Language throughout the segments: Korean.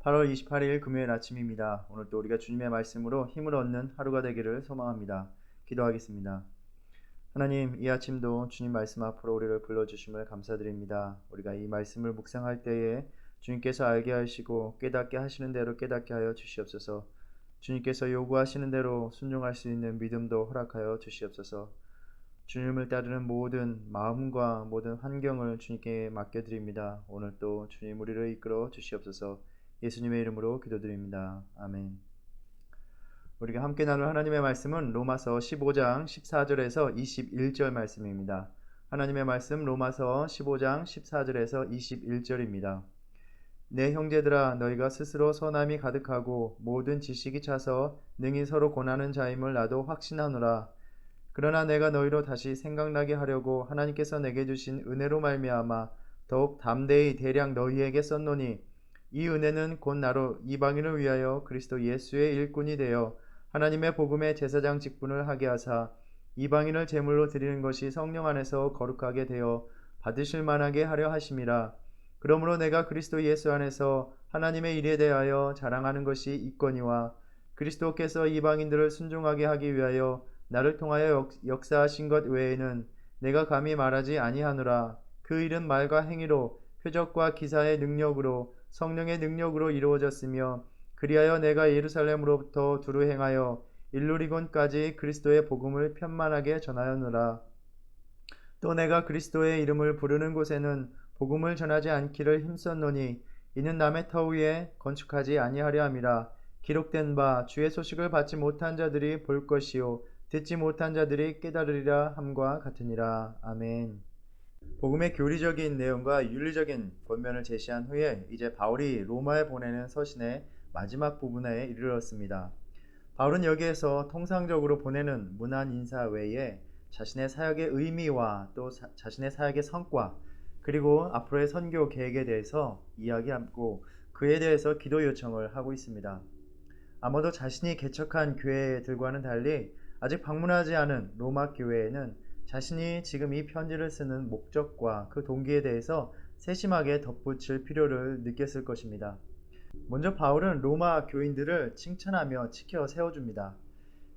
8월 28일 금요일 아침입니다. 오늘도 우리가 주님의 말씀으로 힘을 얻는 하루가 되기를 소망합니다. 기도하겠습니다. 하나님, 이 아침도 주님 말씀 앞으로 우리를 불러주심을 감사드립니다. 우리가 이 말씀을 묵상할 때에 주님께서 알게 하시고 깨닫게 하시는 대로 깨닫게 하여 주시옵소서. 주님께서 요구하시는 대로 순종할 수 있는 믿음도 허락하여 주시옵소서. 주님을 따르는 모든 마음과 모든 환경을 주님께 맡겨드립니다. 오늘 또 주님 우리를 이끌어 주시옵소서. 예수님의 이름으로 기도드립니다. 아멘. 우리가 함께 나눌 하나님의 말씀은 로마서 15장 14절에서 21절 말씀입니다. 하나님의 말씀 로마서 15장 14절에서 21절입니다. 내 형제들아, 너희가 스스로 선함이 가득하고 모든 지식이 차서 능히 서로 권하는 자임을 나도 확신하노라. 그러나 내가 너희로 다시 생각나게 하려고 하나님께서 내게 주신 은혜로 말미암아 더욱 담대히 대량 너희에게 썼노니, 이 은혜는 곧 나로 이방인을 위하여 그리스도 예수의 일꾼이 되어 하나님의 복음의 제사장 직분을 하게 하사 이방인을 제물로 드리는 것이 성령 안에서 거룩하게 되어 받으실 만하게 하려 하심이라. 그러므로 내가 그리스도 예수 안에서 하나님의 일에 대하여 자랑하는 것이 있거니와, 그리스도께서 이방인들을 순종하게 하기 위하여 나를 통하여 역사하신 것 외에는 내가 감히 말하지 아니하노라. 그 일은 말과 행위로 표적과 기사의 능력으로 성령의 능력으로 이루어졌으며, 그리하여 내가 예루살렘으로부터 두루 행하여 일루리곤까지 그리스도의 복음을 편만하게 전하였노라. 또 내가 그리스도의 이름을 부르는 곳에는 복음을 전하지 않기를 힘썼노니, 이는 남의 터 위에 건축하지 아니하려 함이라. 기록된 바 주의 소식을 받지 못한 자들이 볼 것이요 듣지 못한 자들이 깨달으리라 함과 같으니라. 아멘. 복음의 교리적인 내용과 윤리적인 권면을 제시한 후에 이제 바울이 로마에 보내는 서신의 마지막 부분에 이르렀습니다. 바울은 여기에서 통상적으로 보내는 문안 인사 외에 자신의 사역의 의미와 또 자신의 사역의 성과, 그리고 앞으로의 선교 계획에 대해서 이야기하고 그에 대해서 기도 요청을 하고 있습니다. 아마도 자신이 개척한 교회들과는 달리 아직 방문하지 않은 로마 교회에는 자신이 지금 이 편지를 쓰는 목적과 그 동기에 대해서 세심하게 덧붙일 필요를 느꼈을 것입니다. 먼저 바울은 로마 교인들을 칭찬하며 지켜 세워줍니다.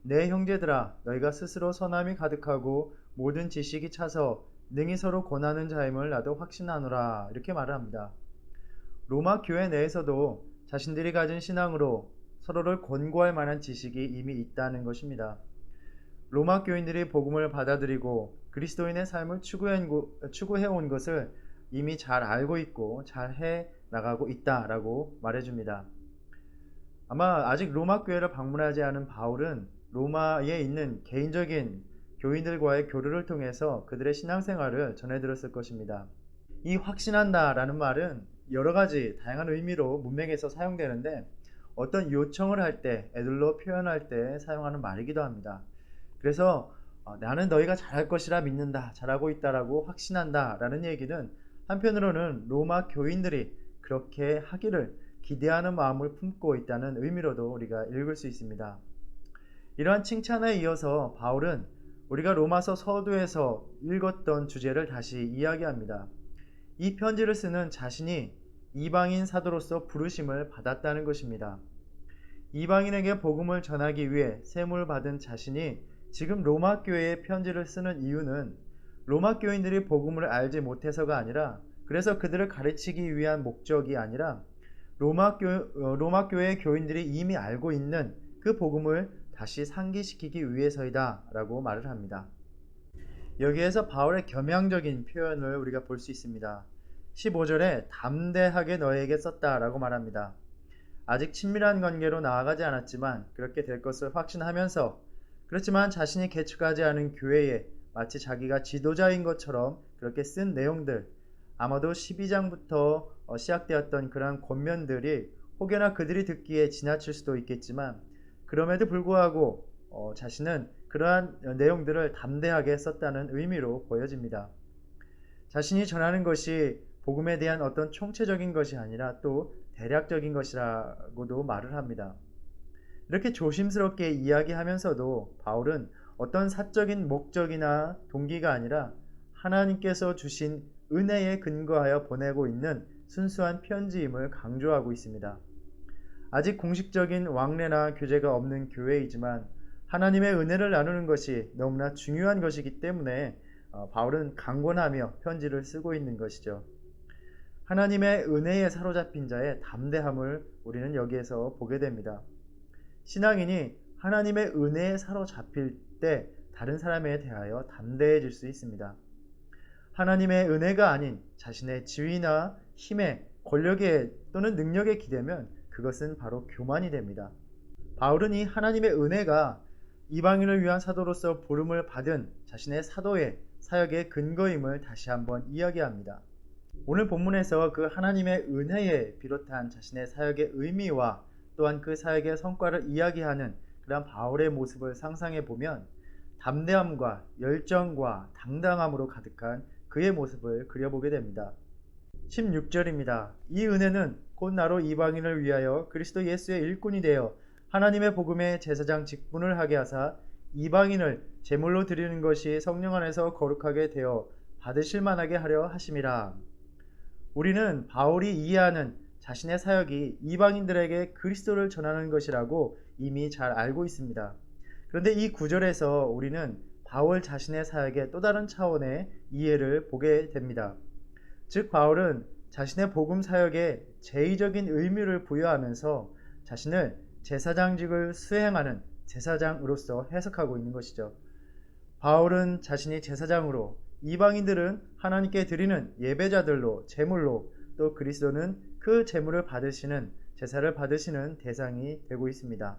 내 형제들아, 너희가 스스로 선함이 가득하고 모든 지식이 차서 능히 서로 권하는 자임을 나도 확신하노라, 이렇게 말을 합니다. 로마 교회 내에서도 자신들이 가진 신앙으로 서로를 권고할 만한 지식이 이미 있다는 것입니다. 로마 교인들이 복음을 받아들이고 그리스도인의 삶을 추구해온 것을 이미 잘 알고 있고 잘 해나가고 있다라고 말해줍니다. 아마 아직 로마 교회를 방문하지 않은 바울은 로마에 있는 개인적인 교인들과의 교류를 통해서 그들의 신앙생활을 전해들었을 것입니다. 이 확신한다 라는 말은 여러 가지 다양한 의미로 문맥에서 사용되는데, 어떤 요청을 할 때, 애들로 표현할 때 사용하는 말이기도 합니다. 그래서 나는 너희가 잘할 것이라 믿는다, 잘하고 있다라고 확신한다 라는 얘기는 한편으로는 로마 교인들이 그렇게 하기를 기대하는 마음을 품고 있다는 의미로도 우리가 읽을 수 있습니다. 이러한 칭찬에 이어서 바울은 우리가 로마서 서두에서 읽었던 주제를 다시 이야기합니다. 이 편지를 쓰는 자신이 이방인 사도로서 부르심을 받았다는 것입니다. 이방인에게 복음을 전하기 위해 세움을 받은 자신이 지금 로마 교회에 편지를 쓰는 이유는 로마 교인들이 복음을 알지 못해서가 아니라, 그래서 그들을 가르치기 위한 목적이 아니라 로마 교회의 교인들이 이미 알고 있는 그 복음을 다시 상기시키기 위해서이다 라고 말을 합니다. 여기에서 바울의 겸양적인 표현을 우리가 볼 수 있습니다. 15절에 담대하게 너에게 썼다 라고 말합니다. 아직 친밀한 관계로 나아가지 않았지만 그렇게 될 것을 확신하면서, 그렇지만 자신이 개척하지 않은 교회에 마치 자기가 지도자인 것처럼 그렇게 쓴 내용들, 아마도 12장부터 시작되었던 그러한 권면들이 혹여나 그들이 듣기에 지나칠 수도 있겠지만, 그럼에도 불구하고 자신은 그러한 내용들을 담대하게 썼다는 의미로 보여집니다. 자신이 전하는 것이 복음에 대한 어떤 총체적인 것이 아니라 또 대략적인 것이라고도 말을 합니다. 이렇게 조심스럽게 이야기하면서도 바울은 어떤 사적인 목적이나 동기가 아니라 하나님께서 주신 은혜에 근거하여 보내고 있는 순수한 편지임을 강조하고 있습니다. 아직 공식적인 왕래나 교제가 없는 교회이지만 하나님의 은혜를 나누는 것이 너무나 중요한 것이기 때문에 바울은 강권하며 편지를 쓰고 있는 것이죠. 하나님의 은혜에 사로잡힌 자의 담대함을 우리는 여기에서 보게 됩니다. 신앙인이 하나님의 은혜에 사로잡힐 때 다른 사람에 대하여 담대해질 수 있습니다. 하나님의 은혜가 아닌 자신의 지위나 힘에 권력에 또는 능력에 기대면 그것은 바로 교만이 됩니다. 바울은 이 하나님의 은혜가 이방인을 위한 사도로서 부름을 받은 자신의 사도의 사역의 근거임을 다시 한번 이야기합니다. 오늘 본문에서 그 하나님의 은혜에 비롯한 자신의 사역의 의미와 또한 그 사역의 성과를 이야기하는 그런 바울의 모습을 상상해 보면 담대함과 열정과 당당함으로 가득한 그의 모습을 그려보게 됩니다. 16절입니다. 이 은혜는 곧 나로 이방인을 위하여 그리스도 예수의 일꾼이 되어 하나님의 복음의 제사장 직분을 하게 하사 이방인을 제물로 드리는 것이 성령 안에서 거룩하게 되어 받으실 만하게 하려 하심이라. 우리는 바울이 이해하는 자신의 사역이 이방인들에게 그리스도를 전하는 것이라고 이미 잘 알고 있습니다. 그런데 이 구절에서 우리는 바울 자신의 사역의 또 다른 차원의 이해를 보게 됩니다. 즉 바울은 자신의 복음 사역에 제의적인 의미를 부여하면서 자신을 제사장직을 수행하는 제사장으로서 해석하고 있는 것이죠. 바울은 자신이 제사장으로, 이방인들은 하나님께 드리는 예배자들로, 제물로, 또 그리스도는 그 제물을 받으시는, 제사를 받으시는 대상이 되고 있습니다.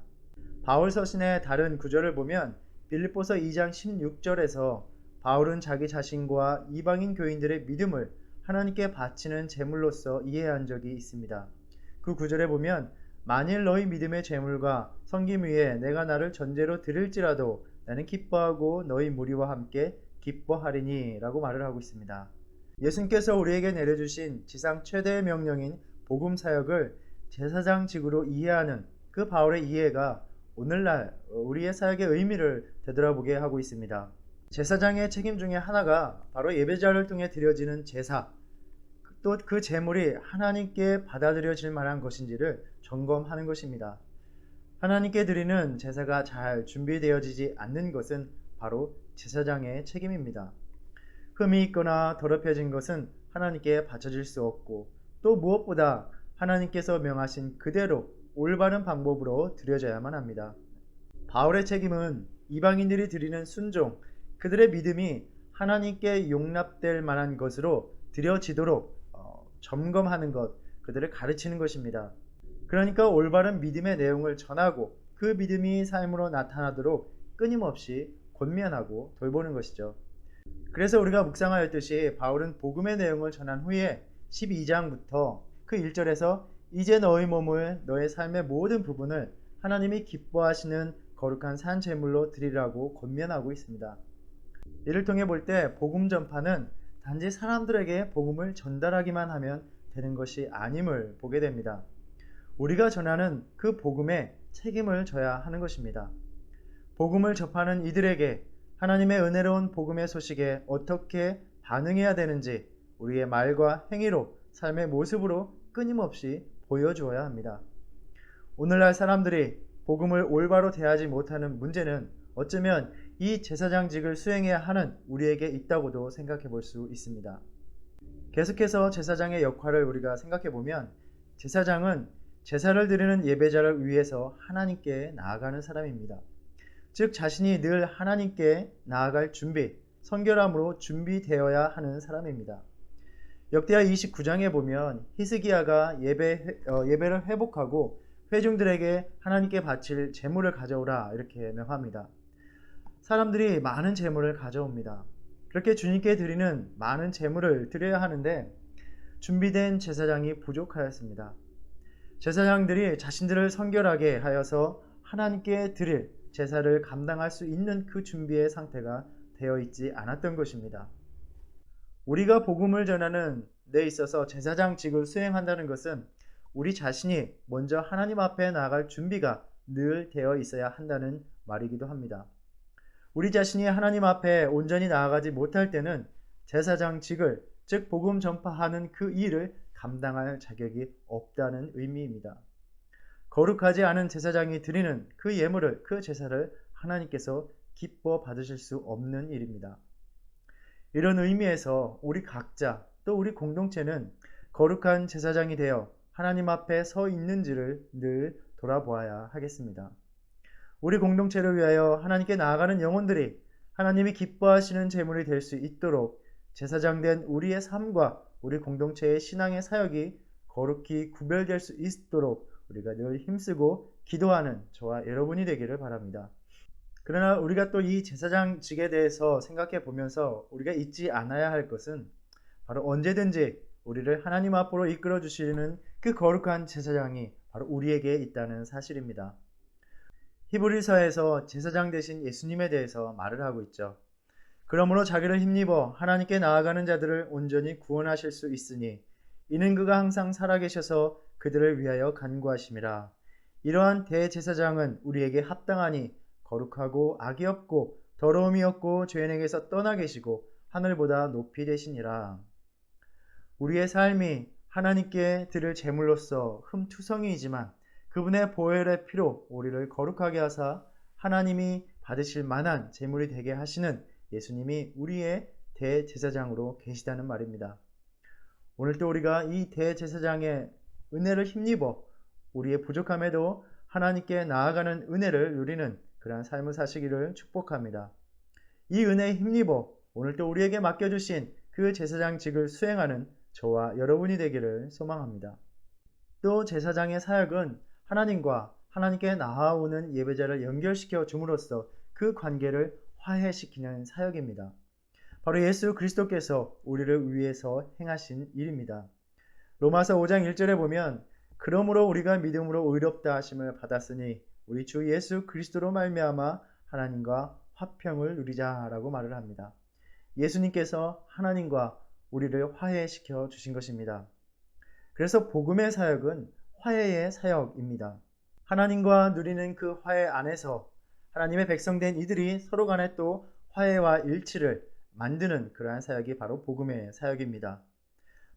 바울 서신의 다른 구절을 보면 빌립보서 2장 16절에서 바울은 자기 자신과 이방인 교인들의 믿음을 하나님께 바치는 제물로서 이해한 적이 있습니다. 그 구절에 보면 만일 너희 믿음의 제물과 섬김 위에 내가 나를 전제로 드릴지라도 나는 기뻐하고 너희 무리와 함께 기뻐하리니 라고 말을 하고 있습니다. 예수님께서 우리에게 내려주신 지상 최대의 명령인 복음 사역을 제사장직으로 이해하는 그 바울의 이해가 오늘날 우리의 사역의 의미를 되돌아보게 하고 있습니다. 제사장의 책임 중에 하나가 바로 예배자를 통해 드려지는 제사, 또 그 제물이 하나님께 받아들여질 만한 것인지를 점검하는 것입니다. 하나님께 드리는 제사가 잘 준비되어지지 않는 것은 바로 제사장의 책임입니다. 흠이 있거나 더럽혀진 것은 하나님께 바쳐질 수 없고, 또 무엇보다 하나님께서 명하신 그대로 올바른 방법으로 드려져야만 합니다. 바울의 책임은 이방인들이 드리는 순종, 그들의 믿음이 하나님께 용납될 만한 것으로 드려지도록 점검하는 것, 그들을 가르치는 것입니다. 그러니까 올바른 믿음의 내용을 전하고 그 믿음이 삶으로 나타나도록 끊임없이 권면하고 돌보는 것이죠. 그래서 우리가 묵상하였듯이 바울은 복음의 내용을 전한 후에 12장부터 그 1절에서 이제 너희 몸을, 너의 삶의 모든 부분을 하나님이 기뻐하시는 거룩한 산 제물로 드리라고 권면하고 있습니다. 이를 통해 볼 때 복음 전파는 단지 사람들에게 복음을 전달하기만 하면 되는 것이 아님을 보게 됩니다. 우리가 전하는 그 복음에 책임을 져야 하는 것입니다. 복음을 접하는 이들에게 하나님의 은혜로운 복음의 소식에 어떻게 반응해야 되는지 우리의 말과 행위로, 삶의 모습으로 끊임없이 보여주어야 합니다. 오늘날 사람들이 복음을 올바로 대하지 못하는 문제는 어쩌면 이 제사장직을 수행해야 하는 우리에게 있다고도 생각해 볼 수 있습니다. 계속해서 제사장의 역할을 우리가 생각해 보면 제사장은 제사를 드리는 예배자를 위해서 하나님께 나아가는 사람입니다. 즉 자신이 늘 하나님께 나아갈 준비, 성결함으로 준비되어야 하는 사람입니다. 역대하 29장에 보면 히스기야가 예배를 회복하고 회중들에게 하나님께 바칠 제물을 가져오라 이렇게 명합니다. 사람들이 많은 제물을 가져옵니다. 그렇게 주님께 드리는 많은 제물을 드려야 하는데 준비된 제사장이 부족하였습니다. 제사장들이 자신들을 성결하게 하여서 하나님께 드릴 제사를 감당할 수 있는 그 준비의 상태가 되어 있지 않았던 것입니다. 우리가 복음을 전하는 데 있어서 제사장직을 수행한다는 것은 우리 자신이 먼저 하나님 앞에 나아갈 준비가 늘 되어 있어야 한다는 말이기도 합니다. 우리 자신이 하나님 앞에 온전히 나아가지 못할 때는 제사장직을, 즉 복음 전파하는 그 일을 감당할 자격이 없다는 의미입니다. 거룩하지 않은 제사장이 드리는 그 예물을, 그 제사를 하나님께서 기뻐 받으실 수 없는 일입니다. 이런 의미에서 우리 각자 또 우리 공동체는 거룩한 제사장이 되어 하나님 앞에 서 있는지를 늘 돌아보아야 하겠습니다. 우리 공동체를 위하여 하나님께 나아가는 영혼들이 하나님이 기뻐하시는 제물이 될 수 있도록 제사장된 우리의 삶과 우리 공동체의 신앙의 사역이 거룩히 구별될 수 있도록 우리가 늘 힘쓰고 기도하는 저와 여러분이 되기를 바랍니다. 그러나 우리가 또 이 제사장직에 대해서 생각해 보면서 우리가 잊지 않아야 할 것은 바로 언제든지 우리를 하나님 앞으로 이끌어 주시는 그 거룩한 제사장이 바로 우리에게 있다는 사실입니다. 히브리서에서 제사장 되신 예수님에 대해서 말을 하고 있죠. 그러므로 자기를 힘입어 하나님께 나아가는 자들을 온전히 구원하실 수 있으니 이는 그가 항상 살아계셔서 그들을 위하여 간구하심이라. 이러한 대제사장은 우리에게 합당하니 거룩하고 악이 없고 더러움이 없고 죄인에게서 떠나 계시고 하늘보다 높이 되시니라. 우리의 삶이 하나님께 드릴 제물로서 흠투성이이지만 그분의 보혈의 피로 우리를 거룩하게 하사 하나님이 받으실 만한 제물이 되게 하시는 예수님이 우리의 대제사장으로 계시다는 말입니다. 오늘도 우리가 이 대제사장의 은혜를 힘입어 우리의 부족함에도 하나님께 나아가는 은혜를 누리는 그러한 삶을 사시기를 축복합니다. 이 은혜에 힘입어 오늘도 우리에게 맡겨주신 그 제사장직을 수행하는 저와 여러분이 되기를 소망합니다. 또 제사장의 사역은 하나님과 하나님께 나아오는 예배자를 연결시켜 줌으로써 그 관계를 화해시키는 사역입니다. 바로 예수 그리스도께서 우리를 위해서 행하신 일입니다. 로마서 5장 1절에 보면 그러므로 우리가 믿음으로 의롭다 하심을 받았으니 우리 주 예수 그리스도로 말미암아 하나님과 화평을 누리자라고 말을 합니다. 예수님께서 하나님과 우리를 화해시켜 주신 것입니다. 그래서 복음의 사역은 화해의 사역입니다. 하나님과 누리는 그 화해 안에서 하나님의 백성된 이들이 서로 간에 또 화해와 일치를 만드는 그러한 사역이 바로 복음의 사역입니다.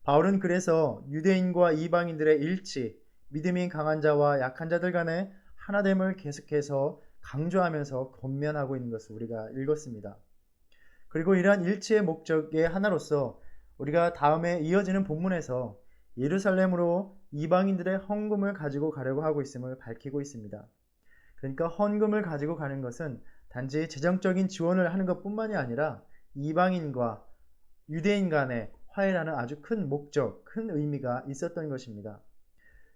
바울은 그래서 유대인과 이방인들의 일치, 믿음이 강한 자와 약한 자들 간의 하나됨을 계속해서 강조하면서 권면하고 있는 것을 우리가 읽었습니다. 그리고 이러한 일치의 목적의 하나로서 우리가 다음에 이어지는 본문에서 예루살렘으로 이방인들의 헌금을 가지고 가려고 하고 있음을 밝히고 있습니다. 그러니까 헌금을 가지고 가는 것은 단지 재정적인 지원을 하는 것뿐만이 아니라 이방인과 유대인 간의 화해라는 아주 큰 목적, 큰 의미가 있었던 것입니다.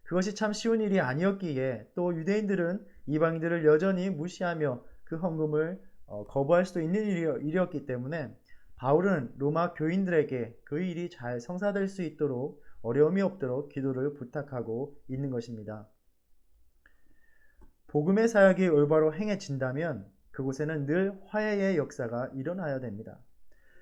그것이 참 쉬운 일이 아니었기에 또 유대인들은 이방인들을 여전히 무시하며 그 헌금을 거부할 수도 있는 일이었기 때문에 바울은 로마 교인들에게 그 일이 잘 성사될 수 있도록 어려움이 없도록 기도를 부탁하고 있는 것입니다. 복음의 사역이 올바로 행해진다면 그곳에는 늘 화해의 역사가 일어나야 됩니다.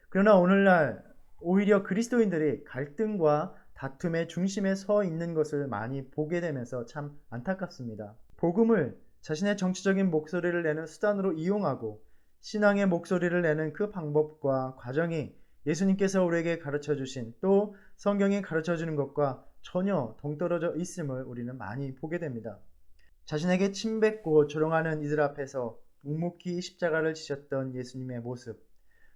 그러나 오늘날 오히려 그리스도인들이 갈등과 다툼의 중심에 서 있는 것을 많이 보게 되면서 참 안타깝습니다. 복음을 자신의 정치적인 목소리를 내는 수단으로 이용하고 신앙의 목소리를 내는 그 방법과 과정이 예수님께서 우리에게 가르쳐 주신 또 성경이 가르쳐 주는 것과 전혀 동떨어져 있음을 우리는 많이 보게 됩니다. 자신에게 침뱉고 조롱하는 이들 앞에서 묵묵히 십자가를 지셨던 예수님의 모습,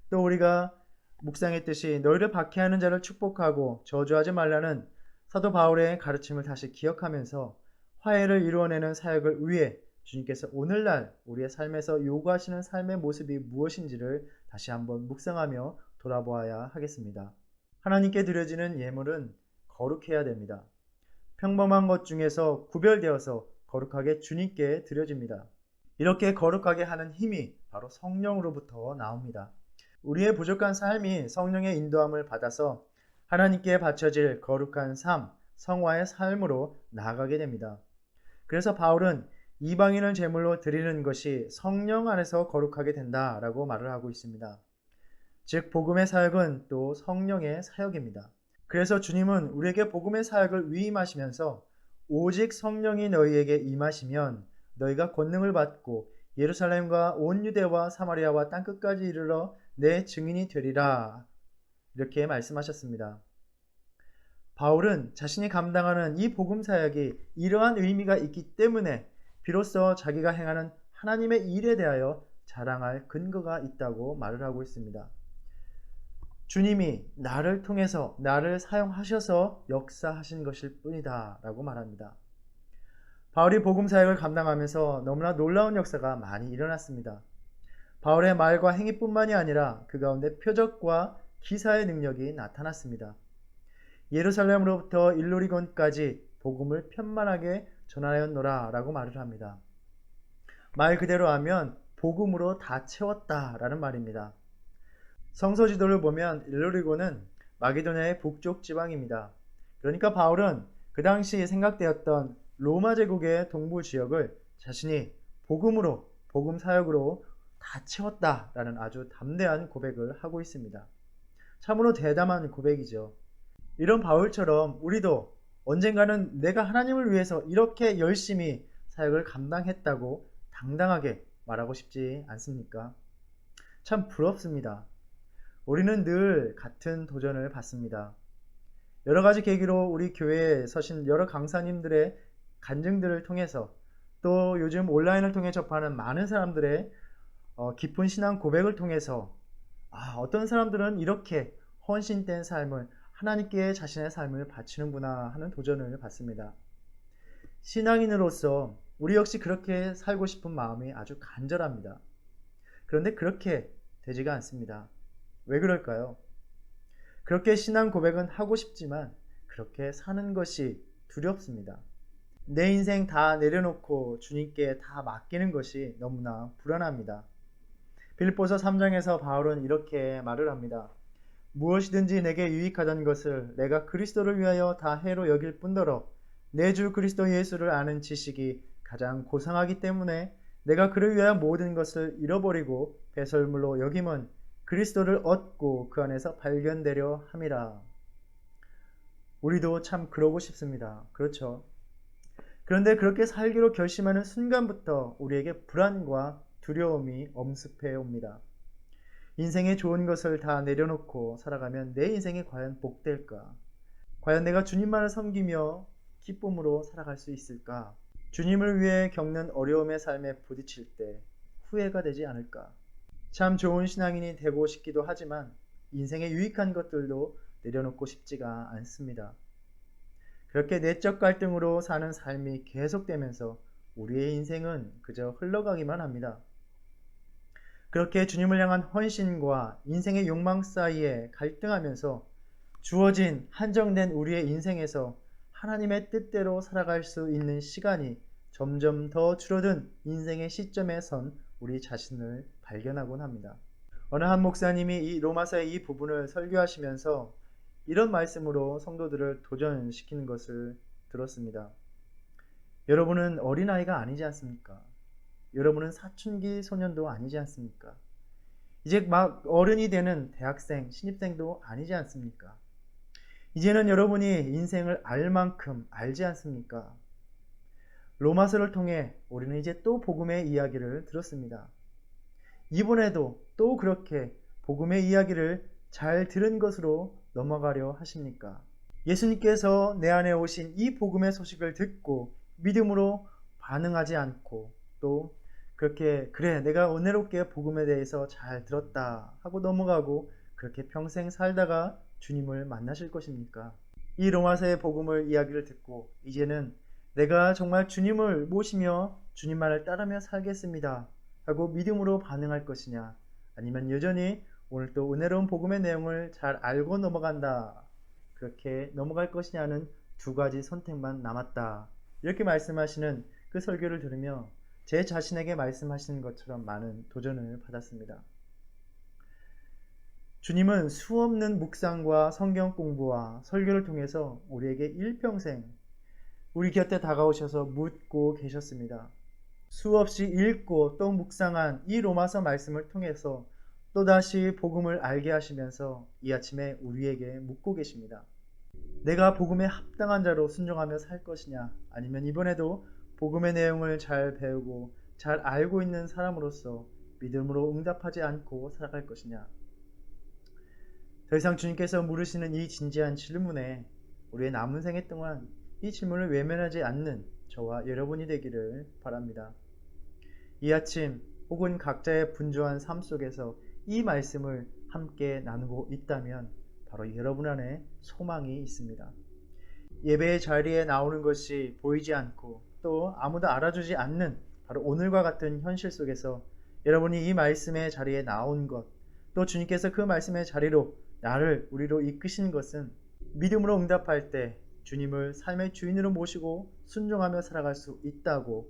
또 우리가 묵상했듯이 너희를 박해하는 자를 축복하고 저주하지 말라는 사도 바울의 가르침을 다시 기억하면서 화해를 이루어내는 사역을 위해 주님께서 오늘날 우리의 삶에서 요구하시는 삶의 모습이 무엇인지를 다시 한번 묵상하며 돌아보아야 하겠습니다. 하나님께 드려지는 예물은 거룩해야 됩니다. 평범한 것 중에서 구별되어서 거룩하게 주님께 드려집니다. 이렇게 거룩하게 하는 힘이 바로 성령으로부터 나옵니다. 우리의 부족한 삶이 성령의 인도함을 받아서 하나님께 바쳐질 거룩한 삶, 성화의 삶으로 나아가게 됩니다. 그래서 바울은 이방인을 제물로 드리는 것이 성령 안에서 거룩하게 된다라고 말을 하고 있습니다. 즉 복음의 사역은 또 성령의 사역입니다. 그래서 주님은 우리에게 복음의 사역을 위임하시면서 오직 성령이 너희에게 임하시면 너희가 권능을 받고 예루살렘과 온 유대와 사마리아와 땅끝까지 이르러 내 증인이 되리라 이렇게 말씀하셨습니다. 바울은 자신이 감당하는 이 복음 사역이 이러한 의미가 있기 때문에 비로소 자기가 행하는 하나님의 일에 대하여 자랑할 근거가 있다고 말을 하고 있습니다. 주님이 나를 통해서 나를 사용하셔서 역사하신 것일 뿐이다 라고 말합니다. 바울이 복음 사역을 감당하면서 너무나 놀라운 역사가 많이 일어났습니다. 바울의 말과 행위뿐만이 아니라 그 가운데 표적과 기사의 능력이 나타났습니다. 예루살렘으로부터 일루리곤까지 복음을 편만하게 전하였노라 라고 말을 합니다. 말 그대로 하면 복음으로 다 채웠다 라는 말입니다. 성서 지도를 보면 일루리곤은 마게도냐의 북쪽 지방입니다. 그러니까 바울은 그 당시 생각되었던 로마 제국의 동부 지역을 자신이 복음으로, 복음 사역으로 다 채웠다라는 아주 담대한 고백을 하고 있습니다. 참으로 대담한 고백이죠. 이런 바울처럼 우리도 언젠가는 내가 하나님을 위해서 이렇게 열심히 사역을 감당했다고 당당하게 말하고 싶지 않습니까? 참 부럽습니다. 우리는 늘 같은 도전을 받습니다. 여러 가지 계기로 우리 교회에 서신 여러 강사님들의 간증들을 통해서 또 요즘 온라인을 통해 접하는 많은 사람들의 깊은 신앙 고백을 통해서 어떤 사람들은 이렇게 헌신된 삶을 하나님께 자신의 삶을 바치는구나 하는 도전을 받습니다. 신앙인으로서 우리 역시 그렇게 살고 싶은 마음이 아주 간절합니다. 그런데 그렇게 되지가 않습니다. 왜 그럴까요? 그렇게 신앙 고백은 하고 싶지만 그렇게 사는 것이 두렵습니다. 내 인생 다 내려놓고 주님께 다 맡기는 것이 너무나 불안합니다. 빌립보서 3장에서 바울은 이렇게 말을 합니다. 무엇이든지 내게 유익하던 것을 내가 그리스도를 위하여 다 해로 여길 뿐더러 내 주 그리스도 예수를 아는 지식이 가장 고상하기 때문에 내가 그를 위하여 모든 것을 잃어버리고 배설물로 여김은 그리스도를 얻고 그 안에서 발견되려 함이라. 우리도 참 그러고 싶습니다. 그렇죠? 그런데 그렇게 살기로 결심하는 순간부터 우리에게 불안과 두려움이 엄습해 옵니다. 인생의 좋은 것을 다 내려놓고 살아가면 내 인생이 과연 복될까? 과연 내가 주님만을 섬기며 기쁨으로 살아갈 수 있을까? 주님을 위해 겪는 어려움의 삶에 부딪힐 때 후회가 되지 않을까? 참 좋은 신앙인이 되고 싶기도 하지만 인생의 유익한 것들도 내려놓고 싶지가 않습니다. 그렇게 내적 갈등으로 사는 삶이 계속되면서 우리의 인생은 그저 흘러가기만 합니다. 그렇게 주님을 향한 헌신과 인생의 욕망 사이에 갈등하면서 주어진 한정된 우리의 인생에서 하나님의 뜻대로 살아갈 수 있는 시간이 점점 더 줄어든 인생의 시점에 선 우리 자신을 발견하곤 합니다. 어느 한 목사님이 이 로마서의 이 부분을 설교하시면서 이런 말씀으로 성도들을 도전시키는 것을 들었습니다. 여러분은 어린아이가 아니지 않습니까? 여러분은 사춘기 소년도 아니지 않습니까? 이제 막 어른이 되는 대학생, 신입생도 아니지 않습니까? 이제는 여러분이 인생을 알 만큼 알지 않습니까? 로마서를 통해 우리는 이제 또 복음의 이야기를 들었습니다. 이번에도 또 그렇게 복음의 이야기를 잘 들은 것으로 넘어가려 하십니까? 예수님께서 내 안에 오신 이 복음의 소식을 듣고 믿음으로 반응하지 않고 또 그렇게 그래 내가 은혜롭게 복음에 대해서 잘 들었다 하고 넘어가고 그렇게 평생 살다가 주님을 만나실 것입니까? 이 로마서의 복음을 이야기를 듣고 이제는 내가 정말 주님을 모시며 주님만을 따르며 살겠습니다 하고 믿음으로 반응할 것이냐, 아니면 여전히 오늘 또 은혜로운 복음의 내용을 잘 알고 넘어간다 그렇게 넘어갈 것이냐는 두 가지 선택만 남았다, 이렇게 말씀하시는 그 설교를 들으며 제 자신에게 말씀하시는 것처럼 많은 도전을 받았습니다. 주님은 수없는 묵상과 성경 공부와 설교를 통해서 우리에게 일평생 우리 곁에 다가오셔서 묻고 계셨습니다. 수없이 읽고 또 묵상한 이 로마서 말씀을 통해서 또다시 복음을 알게 하시면서 이 아침에 우리에게 묻고 계십니다. 내가 복음에 합당한 자로 순종하며 살 것이냐, 아니면 이번에도 복음의 내용을 잘 배우고 잘 알고 있는 사람으로서 믿음으로 응답하지 않고 살아갈 것이냐. 더 이상 주님께서 물으시는 이 진지한 질문에 우리의 남은 생애 동안 이 질문을 외면하지 않는 저와 여러분이 되기를 바랍니다. 이 아침 혹은 각자의 분주한 삶 속에서 이 말씀을 함께 나누고 있다면 바로 여러분 안에 소망이 있습니다. 예배의 자리에 나오는 것이 보이지 않고 또 아무도 알아주지 않는 바로 오늘과 같은 현실 속에서 여러분이 이 말씀의 자리에 나온 것, 또 주님께서 그 말씀의 자리로 나를 우리로 이끄신 것은 믿음으로 응답할 때 주님을 삶의 주인으로 모시고 순종하며 살아갈 수 있다고,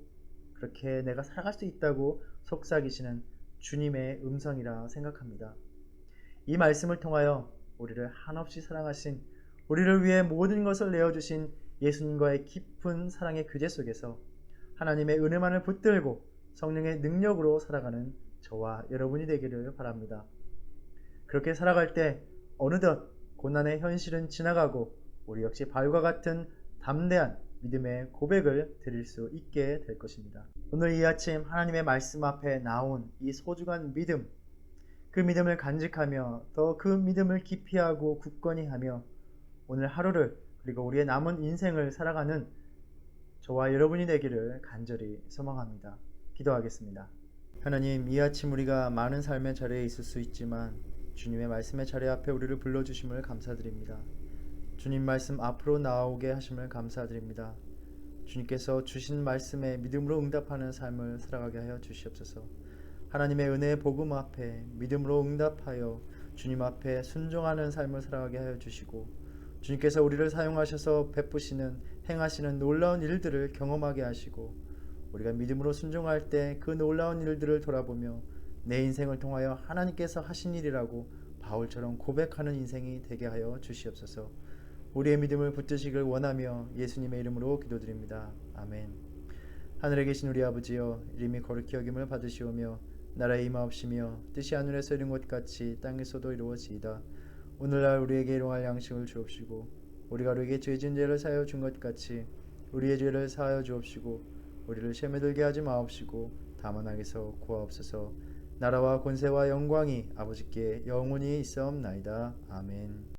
그렇게 내가 살아갈 수 있다고 속삭이시는 주님의 음성이라 생각합니다. 이 말씀을 통하여 우리를 한없이 사랑하신, 우리를 위해 모든 것을 내어주신 예수님과의 깊은 사랑의 교제 속에서 하나님의 은혜만을 붙들고 성령의 능력으로 살아가는 저와 여러분이 되기를 바랍니다. 그렇게 살아갈 때 어느덧 고난의 현실은 지나가고 우리 역시 발과 같은 담대한 믿음의 고백을 드릴 수 있게 될 것입니다. 오늘 이 아침 하나님의 말씀 앞에 나온 이 소중한 믿음, 그 믿음을 간직하며 더 그 믿음을 기피하고 굳건히 하며 오늘 하루를 그리고 우리의 남은 인생을 살아가는 저와 여러분이 되기를 간절히 소망합니다. 기도하겠습니다. 하나님, 이 아침 우리가 많은 삶의 자리에 있을 수 있지만 주님의 말씀의 자리 앞에 우리를 불러주심을 감사드립니다. 주님 말씀 앞으로 나오게 하심을 감사드립니다. 주님께서 주신 말씀에 믿음으로 응답하는 삶을 살아가게 하여 주시옵소서. 하나님의 은혜의 복음 앞에 믿음으로 응답하여 주님 앞에 순종하는 삶을 살아가게 하여 주시고, 주님께서 우리를 사용하셔서 베푸시는 행하시는 놀라운 일들을 경험하게 하시고, 우리가 믿음으로 순종할 때 그 놀라운 일들을 돌아보며 내 인생을 통하여 하나님께서 하신 일이라고 바울처럼 고백하는 인생이 되게 하여 주시옵소서. 우리의 믿음을 붙드시길 원하며 예수님의 이름으로 기도드립니다. 아멘. 하늘에 계신 우리 아버지여, 이름이 거룩히 여김을 받으시오며 나라의 임하옵시며 뜻이 하늘에서 이룬 것 같이 땅에서도 이루어지이다. 오늘날 우리에게 일용할 양식을 주옵시고 우리가 우리에게 죄진 죄를 사하여 준 것 같이 우리의 죄를 사하여 주옵시고 우리를 시험에 들게 하지 마옵시고 다만 악에서 구하옵소서. 나라와 권세와 영광이 아버지께 영원히 있사옵나이다. 아멘.